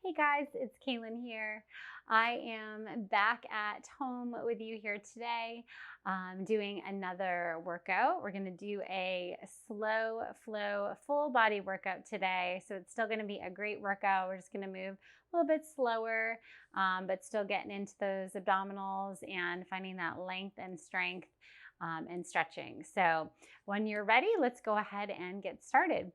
Hey guys, it's Kaylin here. I am back at home with you here today, doing another workout. We're going to do a slow flow full body workout today. So it's still going to be a great workout. We're just going to move a little bit slower, but still getting into those abdominals and finding that length and strength and stretching. So when you're ready, let's go ahead and get started.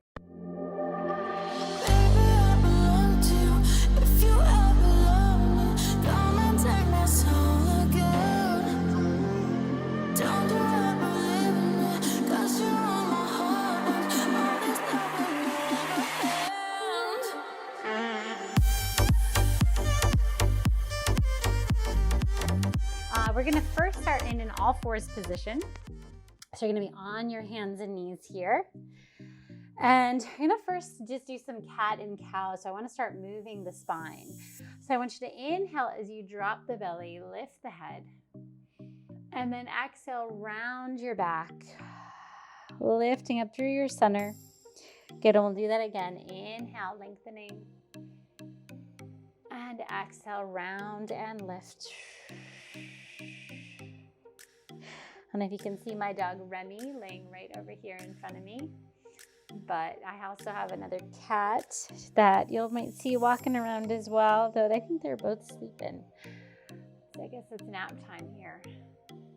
We're going to first start in an all fours position. So you're going to be on your hands and knees here. And you're going to first just do some cat and cow. So I want to start moving the spine. So I want you to inhale as you drop the belly, lift the head. And then exhale, round your back, lifting up through your center. Good, and we'll do that again. Inhale, lengthening. And exhale, round and lift. And if you can see my dog Remy laying right over here in front of me. But I also have another cat that you might see walking around as well, though I think they're both sleeping. So I guess it's nap time here.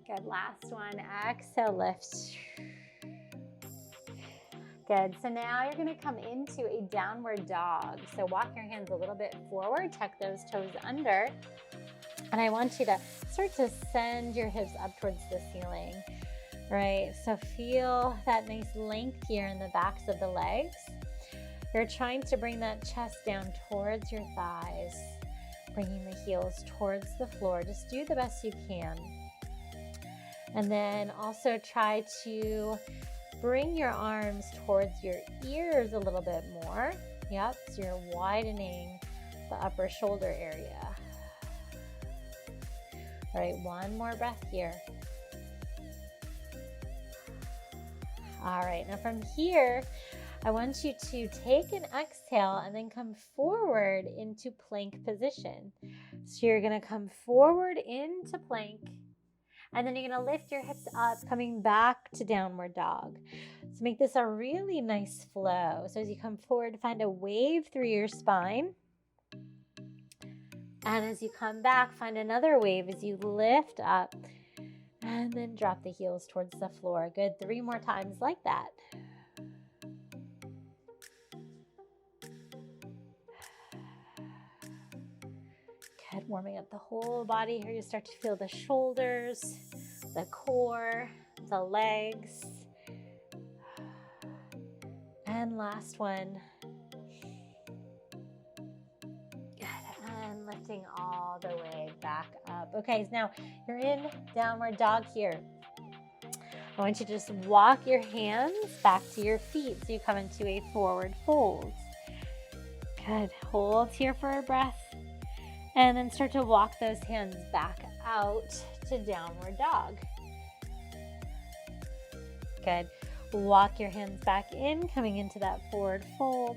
Good, last one, exhale, lift. Good, so now you're gonna come into a downward dog. So walk your hands a little bit forward, tuck those toes under. And I want you to start to send your hips up towards the ceiling, right? So feel that nice length here in the backs of the legs. You're trying to bring that chest down towards your thighs, bringing the heels towards the floor. Just do the best you can. And then also try to bring your arms towards your ears a little bit more. Yep, so you're widening the upper shoulder area. All right, one more breath here. All right, now from here, I want you to take an exhale and then come forward into plank position. So you're gonna come forward into plank, and then you're gonna lift your hips up, coming back to downward dog. So make this a really nice flow. So as you come forward, find a wave through your spine. And as you come back, find another wave as you lift up and then drop the heels towards the floor. Good, 3 more times like that. Good, warming up the whole body here. You start to feel the shoulders, the core, the legs. And last one. And lifting all the way back up. Okay, so now you're in downward dog here. I want you to just walk your hands back to your feet so you come into a forward fold. Good, hold here for a breath. And then start to walk those hands back out to downward dog. Good, walk your hands back in, coming into that forward fold.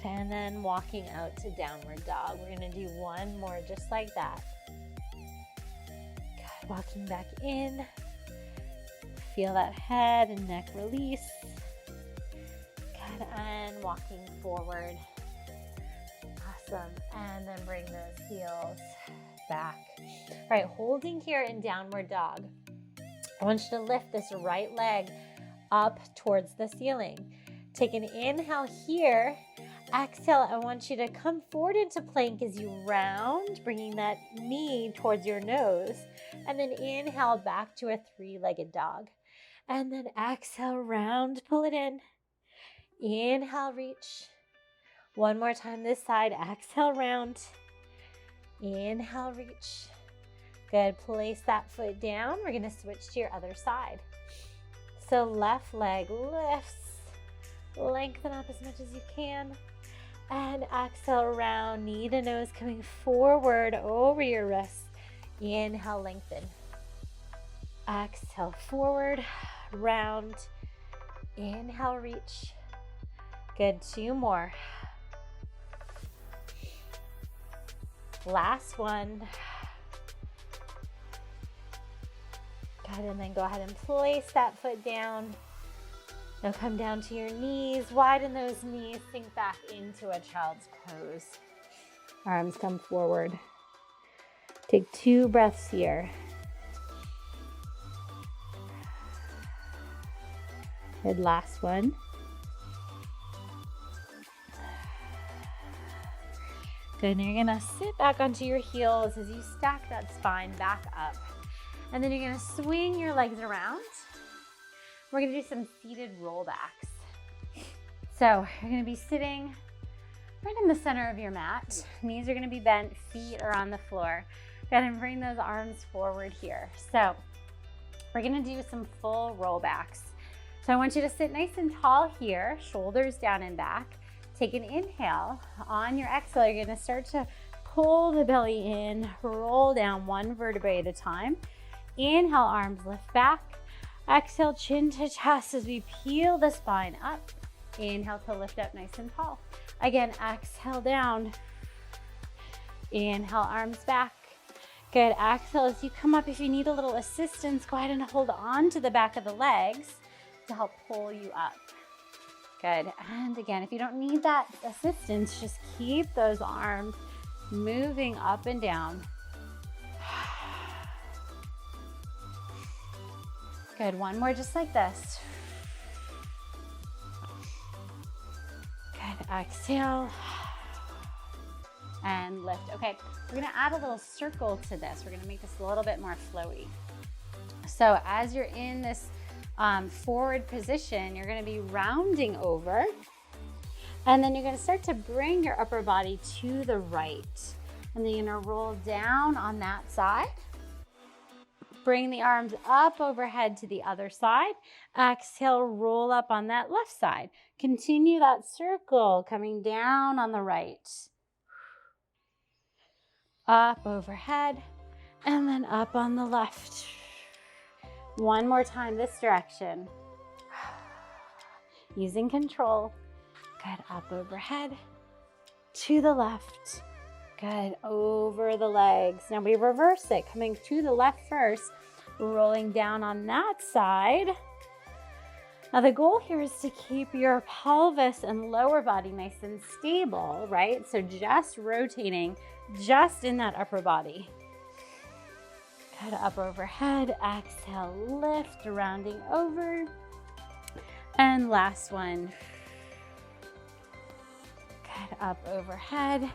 And then walking out to downward dog. We're going to do one more just like that. Good. Walking back in. Feel that head and neck release. Good. And walking forward. Awesome. And then bring those heels back. All right, holding here in downward dog. I want you to lift this right leg up towards the ceiling. Take an inhale here. Exhale, I want you to come forward into plank as you round, bringing that knee towards your nose. And then inhale back to a 3-legged dog. And then exhale, round, pull it in. Inhale, reach. One more time this side. Exhale, round. Inhale, reach. Good. Place that foot down. We're going to switch to your other side. So left leg lifts. Lengthen up as much as you can. And exhale, round, knee to nose, coming forward over your wrists. Inhale, lengthen. Exhale, forward, round. Inhale, reach. Good, 2 more. Last one. Good, and then go ahead and place that foot down. Now come down to your knees, widen those knees, sink back into a child's pose. Arms come forward. Take 2 breaths here. Good, last one. Good, and you're gonna sit back onto your heels as you stack that spine back up. And then you're gonna swing your legs around. We're gonna do some seated rollbacks. So you're gonna be sitting right in the center of your mat. Knees are gonna be bent, feet are on the floor. Go ahead and bring those arms forward here. So we're gonna do some full rollbacks. So I want you to sit nice and tall here, shoulders down and back. Take an inhale. On your exhale, you're gonna start to pull the belly in, roll down 1 vertebrae at a time. Inhale, arms lift back. Exhale, chin to chest as we peel the spine up. Inhale to lift up nice and tall. Again, exhale down. Inhale, arms back. Good, exhale as you come up. If you need a little assistance, go ahead and hold on to the back of the legs to help pull you up. Good, and again, if you don't need that assistance, just keep those arms moving up and down. Good, one more just like this. Good, exhale and lift. Okay, we're gonna add a little circle to this. We're gonna make this a little bit more flowy. So as you're in this forward position, you're gonna be rounding over, and then you're gonna start to bring your upper body to the right. And then you're gonna roll down on that side. Bring the arms up overhead to the other side. Exhale, roll up on that left side. Continue that circle, coming down on the right. Up overhead, and then up on the left. One more time this direction. Using control. Good, up overhead, to the left. Good, over the legs. Now we reverse it, coming to the left first, rolling down on that side. Now the goal here is to keep your pelvis and lower body nice and stable, right? So just rotating just in that upper body. Good, up overhead, exhale, lift, rounding over. And last one. Good, up overhead.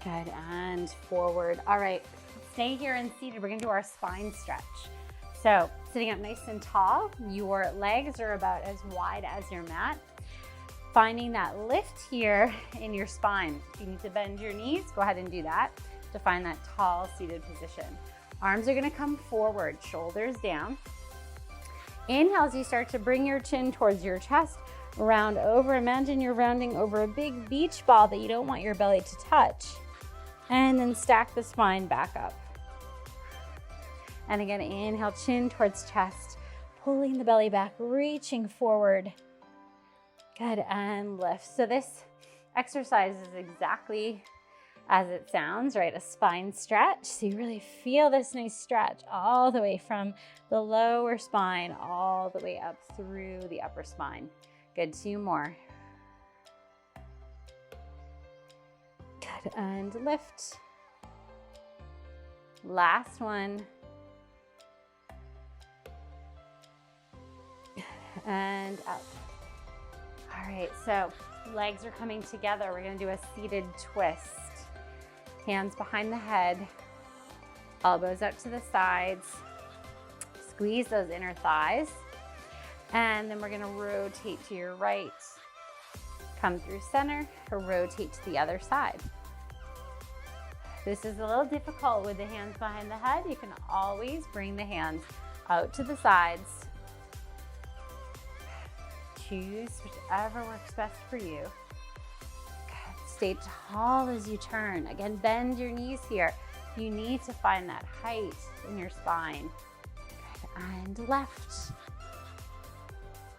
Good, and forward. All right, stay here and seated. We're gonna do our spine stretch. So sitting up nice and tall, your legs are about as wide as your mat. Finding that lift here in your spine. If you need to bend your knees, go ahead and do that to find that tall seated position. Arms are gonna come forward, shoulders down. Inhale as you start to bring your chin towards your chest, round over. Imagine you're rounding over a big beach ball that you don't want your belly to touch. And then stack the spine back up. And again, inhale, chin towards chest, pulling the belly back, reaching forward. Good, and lift. So this exercise is exactly as it sounds, right? A spine stretch. So you really feel this nice stretch all the way from the lower spine, all the way up through the upper spine. Good, 2 more. Good, and lift. Last one. And up. All right, so legs are coming together. We're gonna do a seated twist. Hands behind the head, elbows up to the sides. Squeeze those inner thighs. And then we're gonna rotate to your right. Come through center, or rotate to the other side. This is a little difficult with the hands behind the head. You can always bring the hands out to the sides. Choose whichever works best for you. Good. Stay tall as you turn. Again, bend your knees here. You need to find that height in your spine. Good. And left.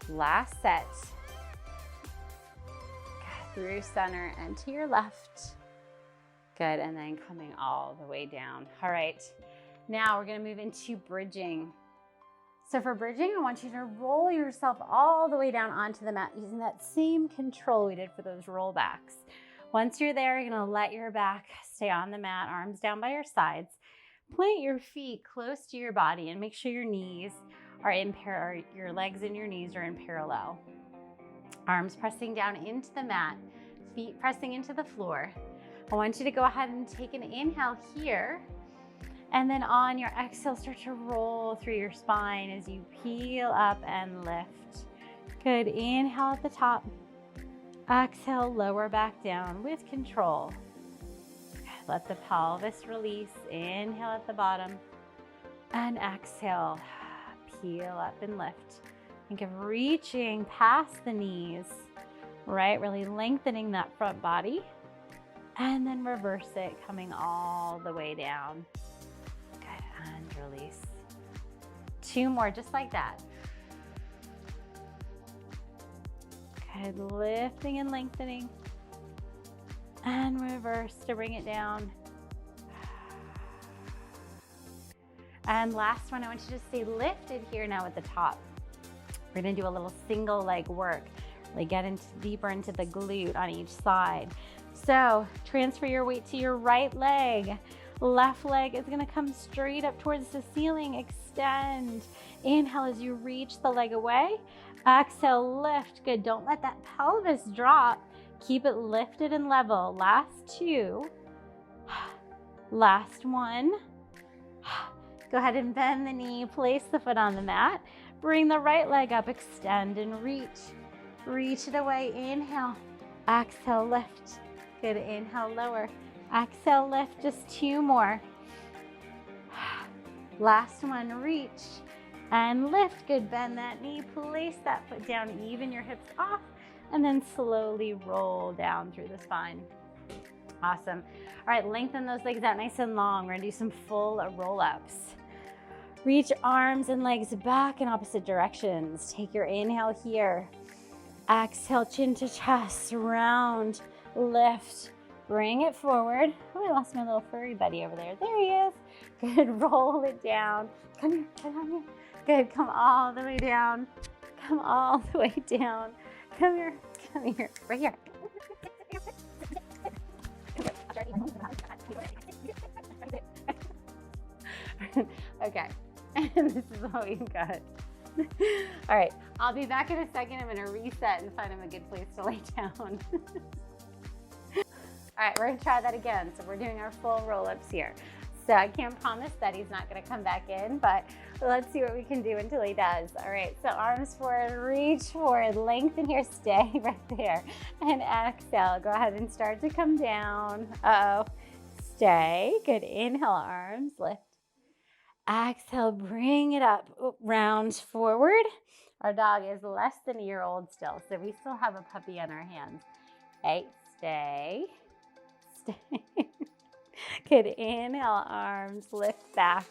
Last set. Good. Through center and to your left. Good, and then coming all the way down. All right, now we're gonna move into bridging. So for bridging, I want you to roll yourself all the way down onto the mat using that same control we did for those rollbacks. Once you're there, you're gonna let your back stay on the mat, arms down by your sides. Plant your feet close to your body and make sure your knees are in parallel, your legs and your knees are in parallel. Arms pressing down into the mat, feet pressing into the floor. I want you to go ahead and take an inhale here. And then on your exhale, start to roll through your spine as you peel up and lift. Good, inhale at the top. Exhale, lower back down with control. Let the pelvis release. Inhale at the bottom. And exhale, peel up and lift. Think of reaching past the knees, right? Really lengthening that front body. And then reverse it, coming all the way down. And release. 2 more, just like that. Good, lifting and lengthening. And reverse to bring it down. And last one, I want you to stay lifted here now at the top. We're gonna do a little single leg work. Really get deeper into the glute on each side. So transfer your weight to your right leg. Left leg is gonna come straight up towards the ceiling. Extend. Inhale as you reach the leg away. Exhale, lift. Good, don't let that pelvis drop. Keep it lifted and level. Last 2. Last 1. Go ahead and bend the knee, place the foot on the mat. Bring the right leg up, extend and reach. Reach it away, inhale. Exhale, lift. Good, inhale, lower. Exhale, lift, just 2 more. Last one, reach and lift. Good, bend that knee, place that foot down, even your hips off, and then slowly roll down through the spine. Awesome. All right, lengthen those legs out nice and long. We're gonna do some full roll-ups. Reach arms and legs back in opposite directions. Take your inhale here. Exhale, chin to chest, round, lift. Bring it forward. Oh, I lost my little furry buddy over there. There he is. Good, roll it down. Come here, come on here. Good, come all the way down. Come all the way down. Come here, right here. Okay, and this is what we've got. All right, I'll be back in a second. I'm gonna reset and find him a good place to lay down. All right, we're gonna try that again. So we're doing our full roll-ups here. So I can't promise that he's not gonna come back in, but let's see what we can do until he does. All right, so arms forward, reach forward, lengthen here, stay right there. And exhale, go ahead and start to come down. Uh-oh, stay. Good, inhale, arms, lift. Exhale, bring it up, round forward. Our dog is less than a year old still, so we still have a puppy on our hands. Okay, stay. Good, inhale, arms, lift back.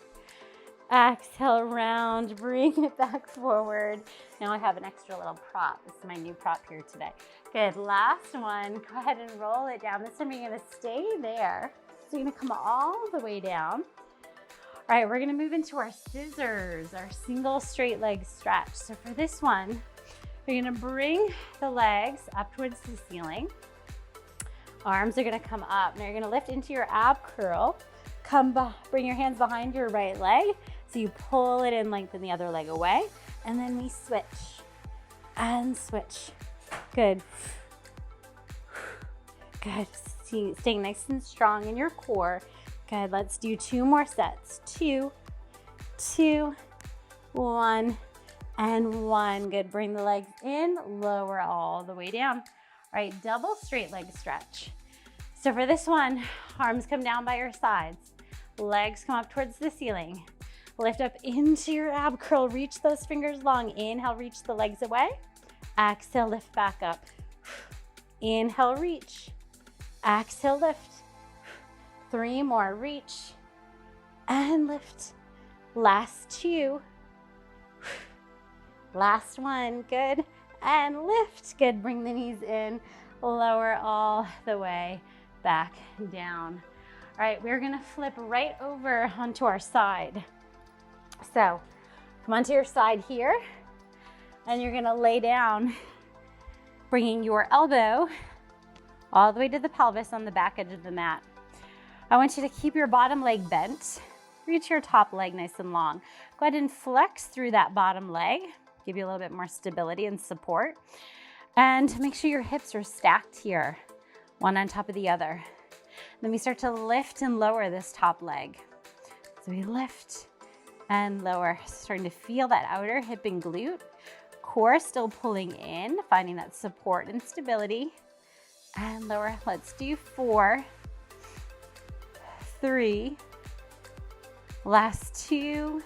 Exhale, round, bring it back forward. Now I have an extra little prop. This is my new prop here today. Good, last one. Go ahead and roll it down. This time you're gonna stay there. So you're gonna come all the way down. All right, we're gonna move into our scissors, our single straight leg stretch. So for this one, you're gonna bring the legs up towards the ceiling. Arms are gonna come up. Now you're gonna lift into your ab curl. Bring your hands behind your right leg. So you pull it and lengthen the other leg away. And then we switch and switch. Good. Good, staying nice and strong in your core. Good, let's do 2 more sets. 2, 2, 1, and 1. Good, bring the legs in, lower all the way down. All right, double straight leg stretch. So for this one, arms come down by your sides. Legs come up towards the ceiling. Lift up into your ab curl, reach those fingers long. Inhale, reach the legs away. Exhale, lift back up. Inhale, reach. Exhale, lift. 3 more, reach and lift. Last 2. Last 1, good. And lift, good. Bring the knees in, lower all the way back down. All right, we're gonna flip right over onto our side. So come onto your side here, and you're gonna lay down, bringing your elbow all the way to the pelvis on the back edge of the mat. I want you to keep your bottom leg bent. Reach your top leg nice and long. Go ahead and flex through that bottom leg. Give you a little bit more stability and support. And make sure your hips are stacked here, one on top of the other. Then we start to lift and lower this top leg. So we lift and lower, starting to feel that outer hip and glute. Core still pulling in, finding that support and stability. And lower. Let's do 4, 3, last 2,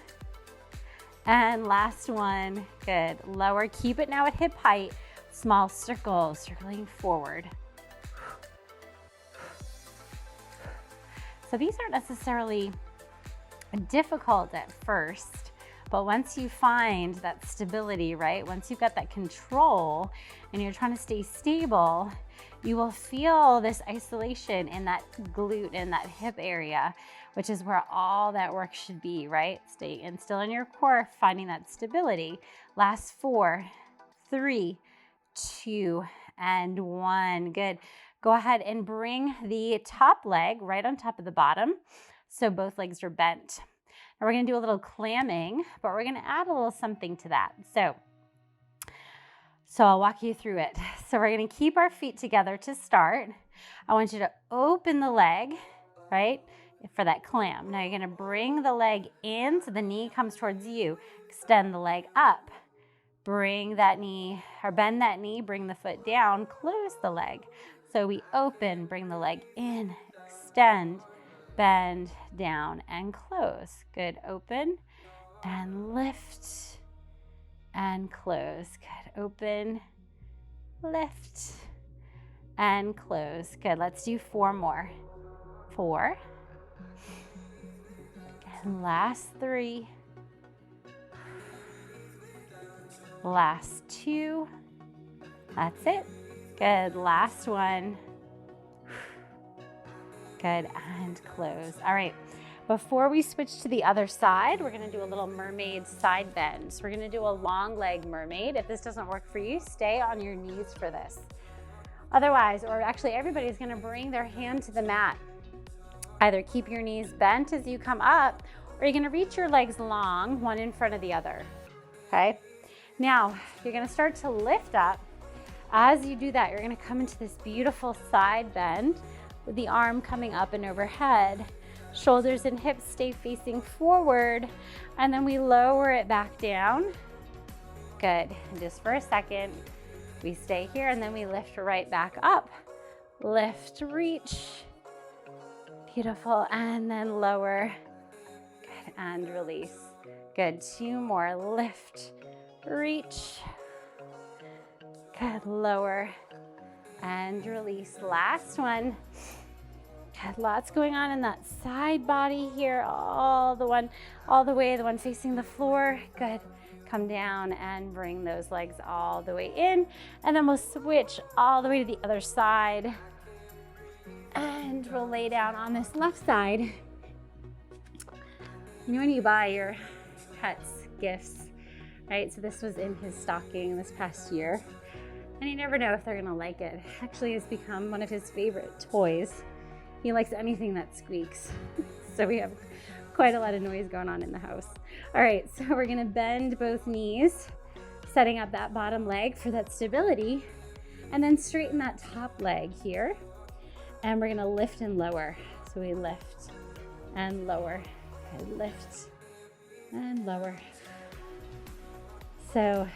and last 1. Good. Lower. Keep it now at hip height. Small circles, circling forward. So these aren't necessarily difficult at first, but once you find that stability, right? Once you've got that control and you're trying to stay stable, you will feel this isolation in that glute and that hip area, which is where all that work should be, right? Stay and still in your core, finding that stability. Last 4, 3, 2, and 1. Good. Go ahead and bring the top leg right on top of the bottom, so both legs are bent. Now we're going to do a little clamming, but we're going to add a little something to that. So I'll walk you through it. So we're going to keep our feet together to start. I want you to open the leg, right, for that clam. Now you're going to bring the leg in so the knee comes towards you. Extend the leg up. Bring that knee, or bend that knee, bring the foot down, close the leg. So we open, bring the leg in, extend, bend, down, and close. Good. Open and lift and close. Good. Open, lift, and close. Good. Let's do 4 more. 4. And last 3. Last 2. That's it. Good. Last 1. Good. And close. All right. Before we switch to the other side, we're going to do a little mermaid side bend. So we're going to do a long leg mermaid. If this doesn't work for you, stay on your knees for this. Otherwise, or actually everybody's going to bring their hand to the mat. Either keep your knees bent as you come up, or you're going to reach your legs long, one in front of the other. Okay? Now, you're going to start to lift up. As you do that, you're going to come into this beautiful side bend with the arm coming up and overhead. Shoulders and hips stay facing forward, and then we lower it back down. Good. And just for a second, we stay here, and then we lift right back up. Lift, reach. Beautiful. And then lower. Good. And release. Good. 2 more. Lift, reach. Good. Lower and release. Last one. Good. Lots going on in that side body here. All the way, the one facing the floor. Good. Come down and bring those legs all the way in. And then we'll switch all the way to the other side. And we'll lay down on this left side. You know when you buy your pets gifts, right? So this was in his stocking this past year. And you never know if they're gonna like it. Actually, it's become one of his favorite toys. He likes anything that squeaks. So we have quite a lot of noise going on in the house. All right, so we're gonna bend both knees, setting up that bottom leg for that stability, and then straighten that top leg here. And we're gonna lift and lower. So we lift and lower, and lift and lower. So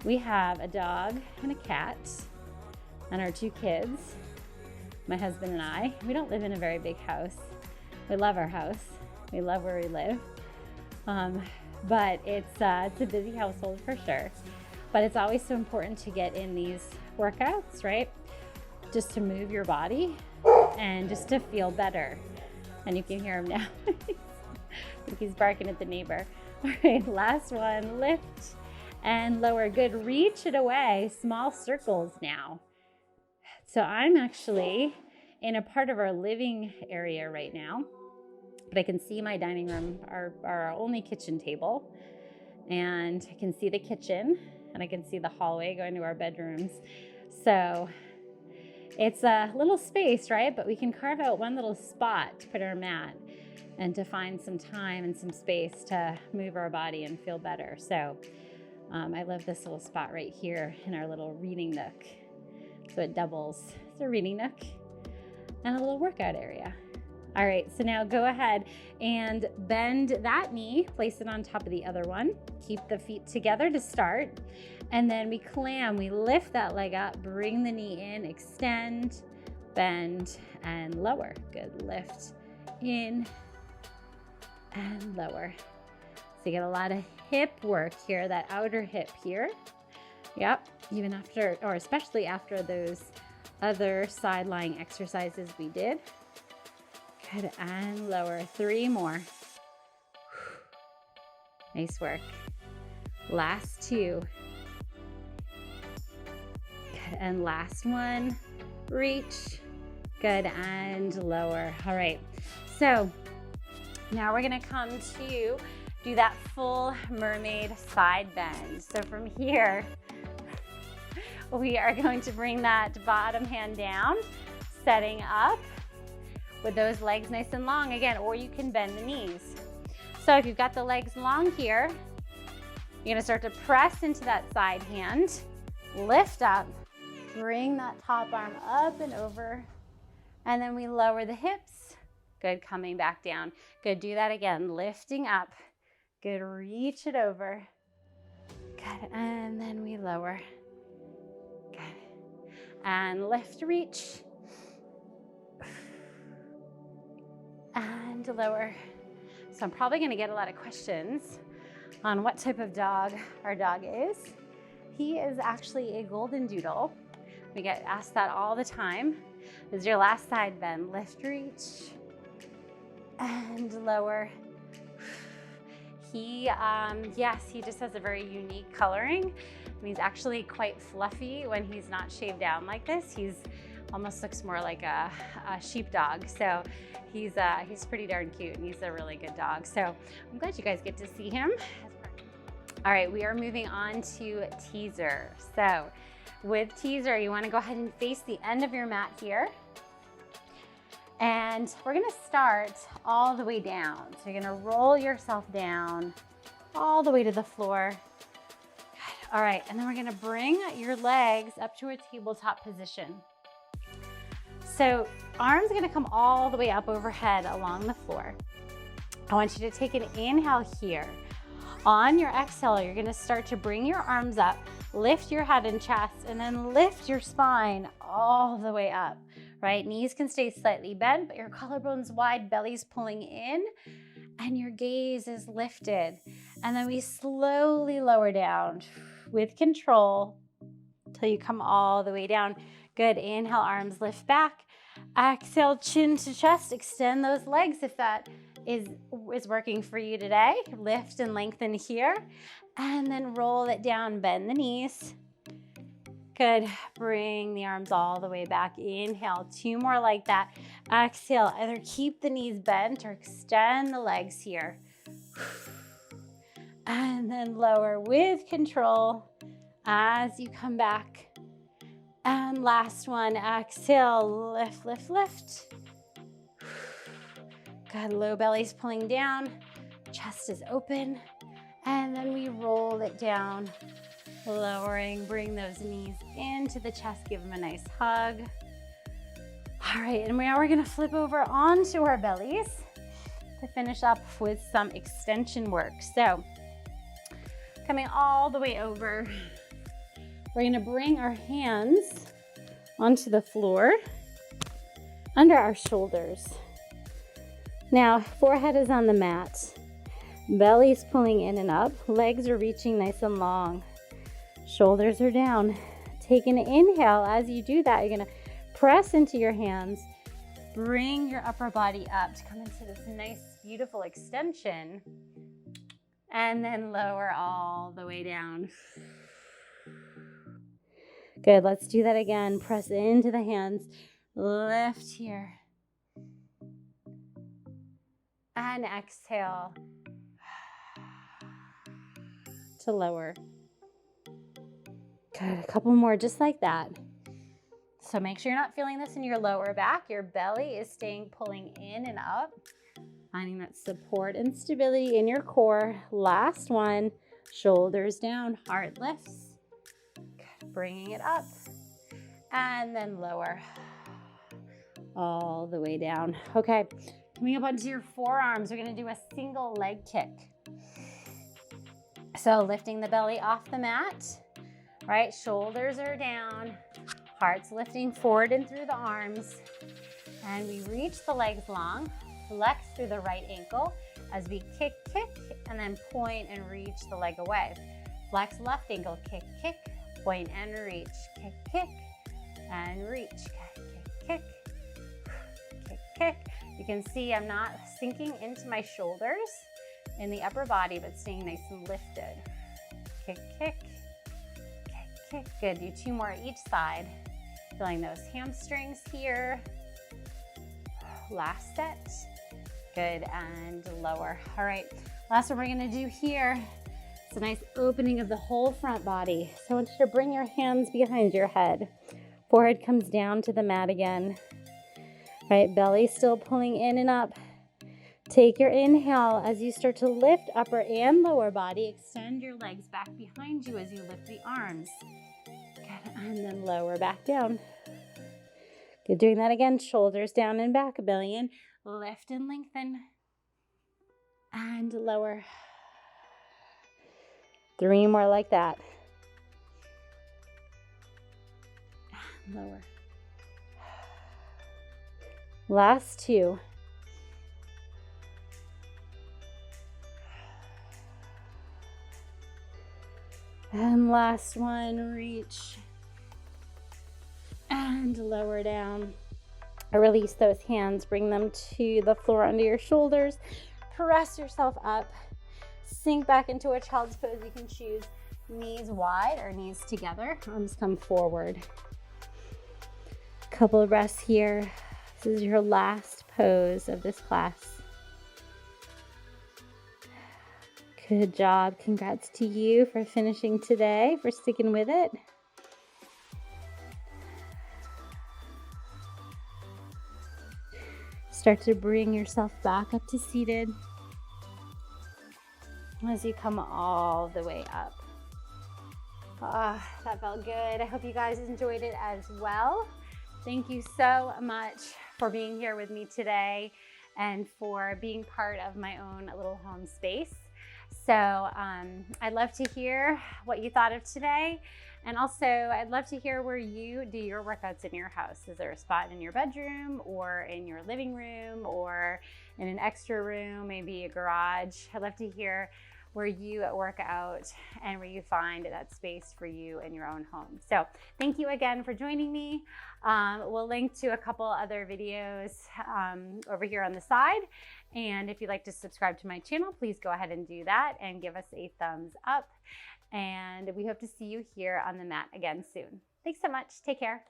we have a dog and a cat and our 2 kids, my husband and I. We don't live in a very big house. We love our house. We love where we live. But it's a busy household for sure. But it's always so important to get in these workouts, right? Just to move your body and just to feel better. And you can hear him now. I think he's barking at the neighbor. All right, last one, lift and lower. Good, reach it away. Small circles now. So I'm actually in a part of our living area right now, but I can see my dining room, our only kitchen table, and I can see the kitchen, and I can see the hallway going to our bedrooms. So it's a little space, right? But we can carve out one little spot to put our mat and to find some time and some space to move our body and feel better. So I love this little spot right here in our little reading nook. So it doubles as a reading nook and a little workout area. All right, so now go ahead and bend that knee, place it on top of the other one. Keep the feet together to start. And then we clam, we lift that leg up, bring the knee in, extend, bend, and lower. Good, lift, in, and lower. So you get a lot of hip work here, that outer hip here. Yep, even after, or especially after those other side lying exercises we did. Good, and lower. 3 more. Nice work. Last 2. Good, and last one. Reach. Good, and lower. All right, so now we're gonna come to do that full mermaid side bend. So from here, we are going to bring that bottom hand down, setting up with those legs nice and long again, or you can bend the knees. So if you've got the legs long here, you're gonna start to press into that side hand, lift up, bring that top arm up and over, and then we lower the hips. Good, coming back down. Good, do that again, lifting up. Good, reach it over. Good, and then we lower. Good, and lift, reach. And lower. So I'm probably gonna get a lot of questions on what type of dog our dog is. He is actually a golden doodle. We get asked that all the time. This is your last side bend. Lift, reach, and lower. He, yes, he just has a very unique coloring. And he's actually quite fluffy when he's not shaved down like this. He's almost looks more like a sheepdog. So he's pretty darn cute, and he's a really good dog. So I'm glad you guys get to see him. All right, we are moving on to teaser. So with teaser, you want to go ahead and face the end of your mat here. And we're gonna start all the way down. So you're gonna roll yourself down all the way to the floor. Good. All right, and then we're gonna bring your legs up to a tabletop position. So arms are gonna come all the way up overhead along the floor. I want you to take an inhale here. On your exhale, you're gonna start to bring your arms up, lift your head and chest, and then lift your spine all the way up, right? Knees can stay slightly bent, but your collarbones wide, belly's pulling in, and your gaze is lifted. And then we slowly lower down with control till you come all the way down. Good, inhale, arms lift back. Exhale, chin to chest, extend those legs if that is working for you today. Lift and lengthen here, and then roll it down, bend the knees. Good, bring the arms all the way back. Inhale, 2 more like that. Exhale, either keep the knees bent or extend the legs here. And then lower with control as you come back. And last one, exhale, lift, lift, lift. Good, low belly's pulling down, chest is open, and then we roll it down, lowering, bring those knees into the chest, give them a nice hug. All right, and now we're gonna flip over onto our bellies to finish up with some extension work. So, coming all the way over, we're gonna bring our hands onto the floor, under our shoulders. Now, forehead is on the mat, belly's pulling in and up, legs are reaching nice and long, shoulders are down. Take an inhale. As you do that, you're gonna press into your hands, bring your upper body up to come into this nice, beautiful extension, and then lower all the way down. Good, let's do that again. Press into the hands, Lift here. And exhale to lower. Good, a couple more just like that. So make sure you're not feeling this in your lower back. Your belly is staying pulling in and up. Finding that support and stability in your core. Last one, shoulders down, heart lifts. Good, bringing it up. And then lower. All the way down. Okay, coming up onto your forearms, we're gonna do a single leg kick. So lifting the belly off the mat, right? Shoulders are down, heart's lifting forward and through the arms. And we reach the legs long, flex through the right ankle as we kick, and then point and reach the leg away. Flex left ankle, kick, point and reach, kick, and reach, kick. You can see I'm not sinking into my shoulders in the upper body, but staying nice and lifted. Kick. Good, do 2 more each side. Feeling those hamstrings here. Last set. Good, and lower. All right, last one we're gonna do here. It's a nice opening of the whole front body. So I want you to bring your hands behind your head. Forehead comes down to the mat again. Right, belly still pulling in and up. Take your inhale as you start to lift upper and lower body. Extend your legs back behind you as you lift the arms. Good, and then lower back down. Good, doing that again. Shoulders down and back, belly in. Lift and lengthen. And lower. 3 more like that. And lower. Last 2. And last one, reach. And lower down. Release those hands, bring them to the floor under your shoulders. Press yourself up. Sink back into a child's pose. You can choose knees wide or knees together. Arms come forward. Couple of breaths here. This is your last pose of this class. Good job. Congrats to you for finishing today, for sticking with it. Start to bring yourself back up to seated as you come all the way up. That felt good. I hope you guys enjoyed it as well. Thank you so much for being here with me today and for being part of my own little home space. So I'd love to hear what you thought of today. And also I'd love to hear where you do your workouts in your house. Is there a spot in your bedroom or in your living room or in an extra room, maybe a garage? I'd love to hear where you work out and where you find that space for you in your own home. So thank you again for joining me. We'll link to a couple other videos over here on the side. And if you'd like to subscribe to my channel, please go ahead and do that and give us a thumbs up. And we hope to see you here on the mat again soon. Thanks so much. Take care.